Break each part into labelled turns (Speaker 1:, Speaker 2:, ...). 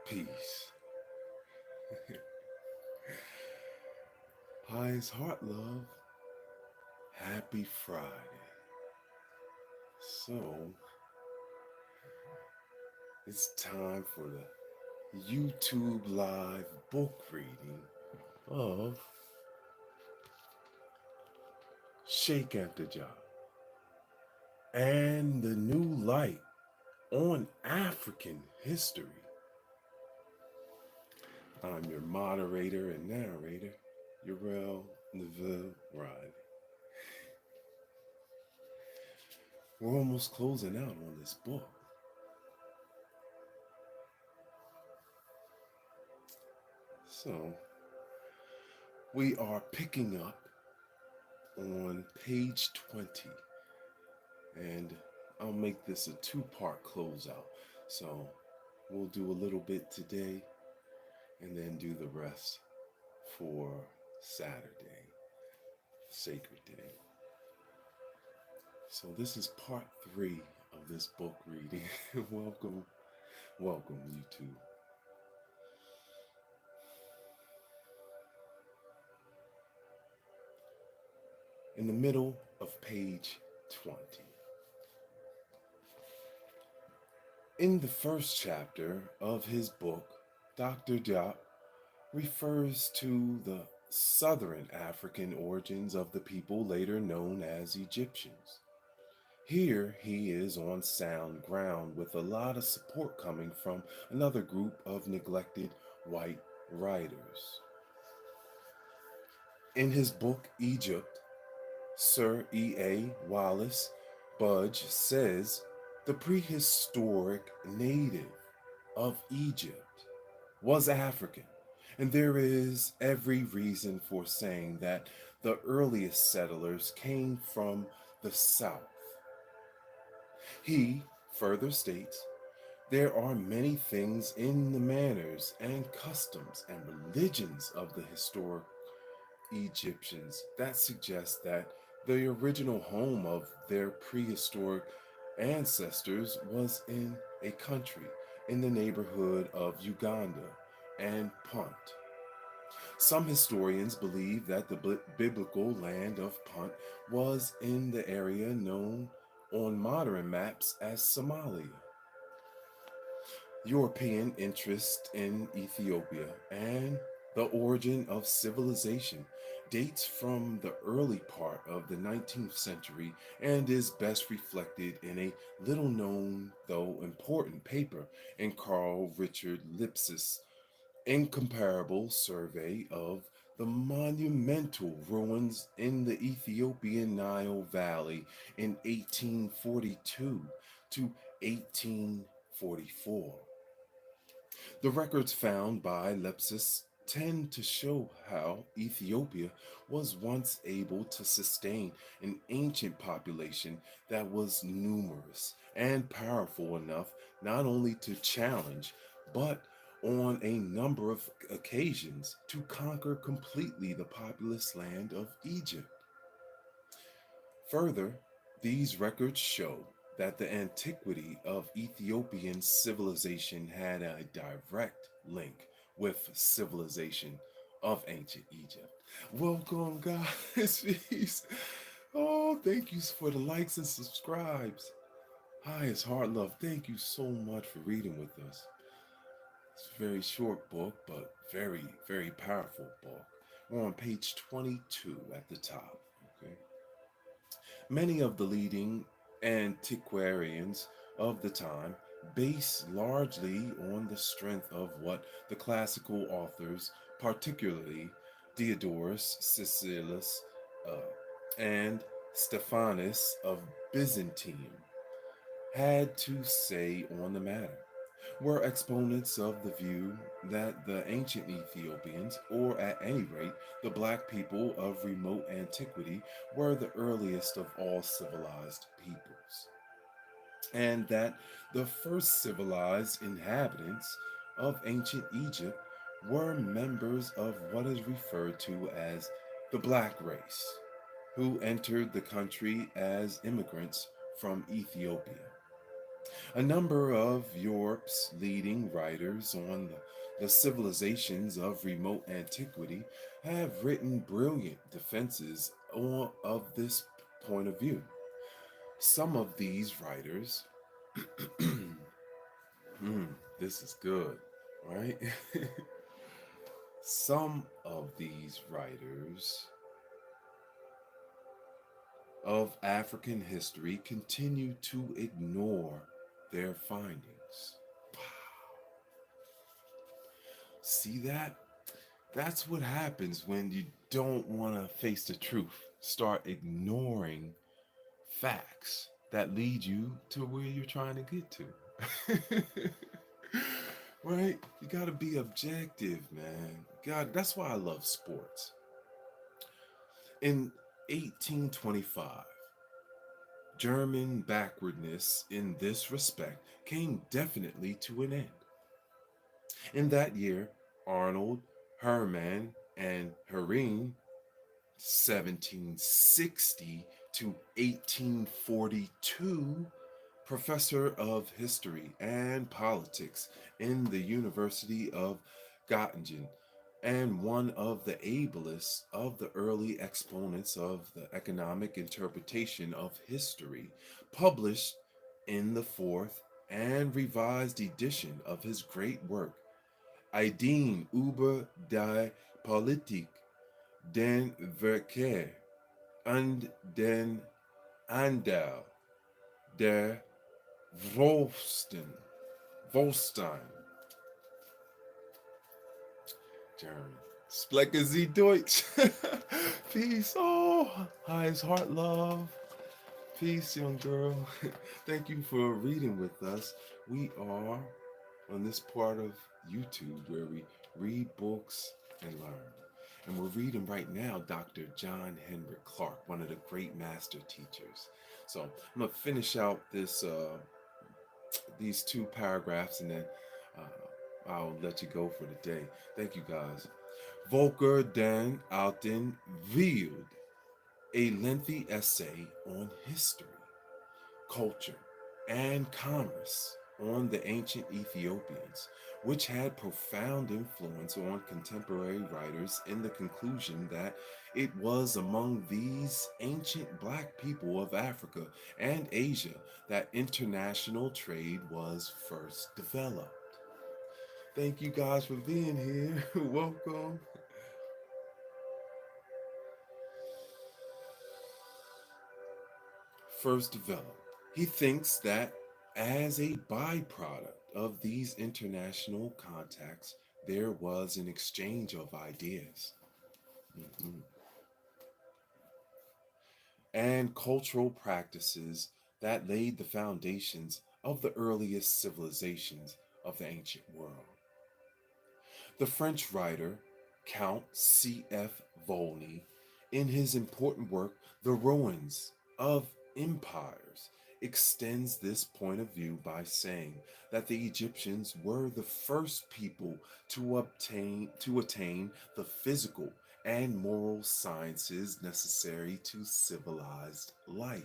Speaker 1: Peace. Highest heart love. Happy Friday. So, it's time for the YouTube live book reading of Cheikh Anta Diop and the new light on African history. I'm your moderator and narrator, Uriel NEVEU. We're almost closing out on this book. So, we are picking up on page 20, and I'll make this a two-part closeout. So, we'll do a little bit today and then do the rest for Saturday, Sacred Day. So, this is part 3 of this book reading. welcome, YouTube. In the middle of page 20. In the first chapter of his book, Dr. Diop refers to the southern African origins of the people later known as Egyptians. Here he is on sound ground with a lot of support coming from another group of neglected white writers. In his book, Egypt, Sir E.A. Wallace Budge says the prehistoric native of Egypt was African, and there is every reason for saying that the earliest settlers came from the south. He further states there are many things in the manners and customs and religions of the historic Egyptians that suggest that the original home of their prehistoric ancestors was in a country in the neighborhood of Uganda and Punt. Some historians believe that the biblical land of Punt was in the area known on modern maps as Somalia. European interest in Ethiopia and the origin of civilization dates from the early part of the 19th century and is best reflected in a little known though important paper in Carl Richard Lips's incomparable survey of the monumental ruins in the Ethiopian Nile Valley in 1842 to 1844. The records found by Lepsius tend to show how Ethiopia was once able to sustain an ancient population that was numerous and powerful enough not only to challenge, but on a number of occasions to conquer completely the populous land of Egypt. Further, these records show that the antiquity of Ethiopian civilization had a direct link with civilization of ancient Egypt. Welcome, guys. Peace. Oh, thank you for the likes and subscribes. Hi, it's Heart Love. Thank you so much for reading with us. It's a very short book, but very, very powerful book. We're on page 22 at the top. Okay. Many of the leading antiquarians of the time base largely on the strength of what the classical authors, particularly Diodorus Siculus and Stephanus of Byzantium, had to say on the matter, were exponents of the view that the ancient Ethiopians, or at any rate the black people of remote antiquity, were the earliest of all civilized peoples, and that the first civilized inhabitants of ancient Egypt were members of what is referred to as the black race, who entered the country as immigrants from Ethiopia. A number of Europe's leading writers on the civilizations of remote antiquity have written brilliant defenses of this point of view. Some of these writers, this is good, right? Some of these writers of African history continue to ignore their findings. See that? That's what happens when you don't want to face the truth. Start ignoring facts that lead you to where you're trying to get to. Right? You got to be objective, man. God, that's why I love sports. In 1825, German backwardness in this respect came definitely to an end. In that year, Arnold, Hermann, and Hering 1760 to 1842, professor of history and politics in the University of Göttingen, and one of the ablest of the early exponents of the economic interpretation of history, published in the fourth and revised edition of his great work, Ideen über die Politik den Verkehr und den Anteil der Wohlstand. German. Sprechen Sie Deutsch. Peace. Oh, highest heart love. Peace, young girl. Thank you for reading with us. We are on this part of YouTube where we read books and learn. And we're reading right now Dr. John Henrik Clarke, one of the great master teachers. So I'm gonna finish out these two paragraphs, and then I'll let you go for the day. Thank you, guys. Volker den Alten Wild, a lengthy essay on history, culture, and commerce on the ancient Ethiopians, which had profound influence on contemporary writers in the conclusion that it was among these ancient black people of Africa and Asia that international trade was first developed. Thank you guys for being here. Welcome. First developed. He thinks that as a byproduct of these international contacts, there was an exchange of ideas, mhm, and cultural practices that laid the foundations of the earliest civilizations of the ancient world. The French writer Count C.F. Volney, in his important work, The Ruins of Empires, extends this point of view by saying that the Egyptians were the first people to attain the physical and moral sciences necessary to civilized life.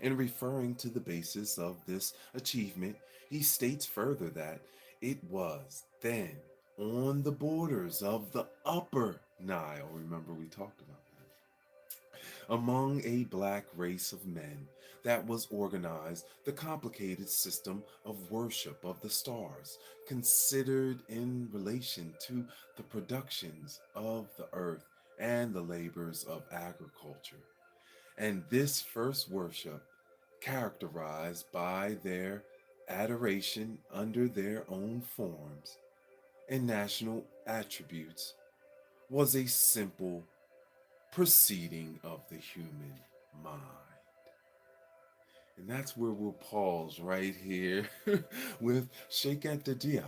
Speaker 1: In referring to the basis of this achievement, he states further that it was then on the borders of the upper Nile. Remember, we talked about that. Among a black race of men that was organized the complicated system of worship of the stars, considered in relation to the productions of the earth and the labors of agriculture. And this first worship, characterized by their adoration under their own forms and national attributes, was a simple proceeding of the human mind. And that's where we'll pause right here with Cheikh Anta Diop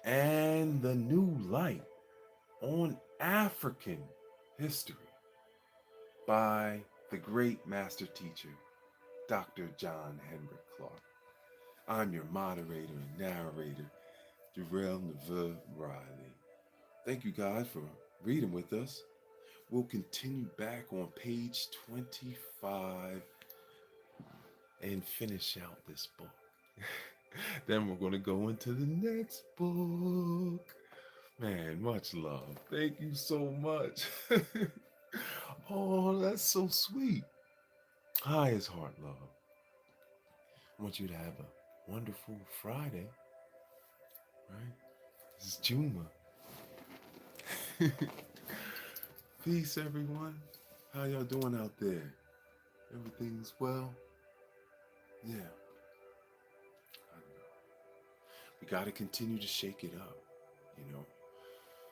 Speaker 1: and the new light on African history by the great master teacher, Dr. John Henrik Clarke. I'm your moderator and narrator, Uriel NEVEU Riley. Thank you guys for reading with us. We'll continue back on page 25 and finish out this book. Then we're going to go into the next book. Man, much love. Thank you so much. Oh, that's so sweet. Highest heart love. I want you to have a wonderful Friday, right? This is Juma. Peace, everyone. How y'all doing out there? Everything's well? Yeah, I know. We got to continue to shake it up. You know,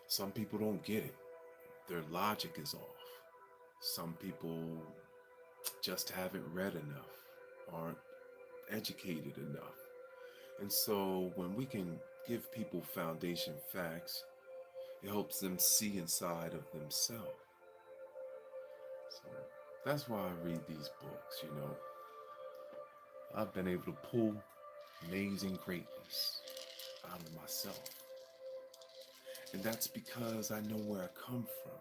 Speaker 1: some people don't get it. Their logic is off. Some people just haven't read enough, aren't educated enough. And so when we can give people foundation facts, it helps them see inside of themselves. So that's why I read these books, you know. I've been able to pull amazing greatness out of myself. And that's because I know where I come from.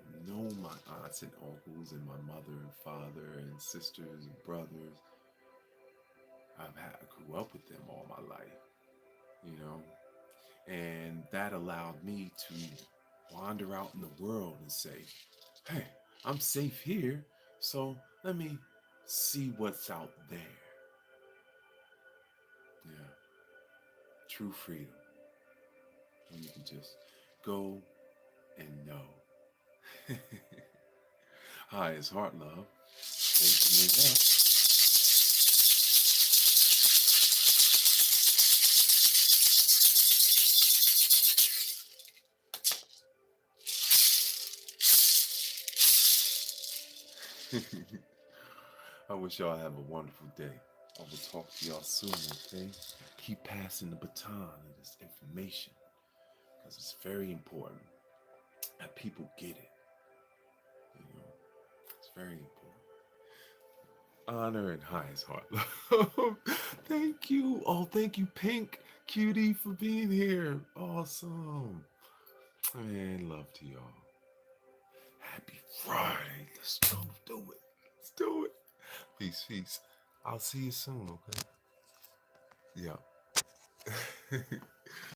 Speaker 1: I know my aunts and uncles and my mother and father and sisters and brothers. I grew up with them all my life, you know. And that allowed me to wander out in the world and say, hey, I'm safe here, so let me see what's out there. Yeah, true freedom. And you can just go and know. Hi, it's Heart Love. Thank you. I wish y'all have a wonderful day. I will talk to y'all soon, okay? Keep passing the baton of this information because it's very important that people get it. You know, it's very important. Honor and highest heart love. Thank you. Oh, thank you, Pink Cutie, for being here. Awesome. Man, love to y'all. Happy Friday. Let's go do it. Let's do it. Peace, peace. I'll see you soon, okay? Yeah.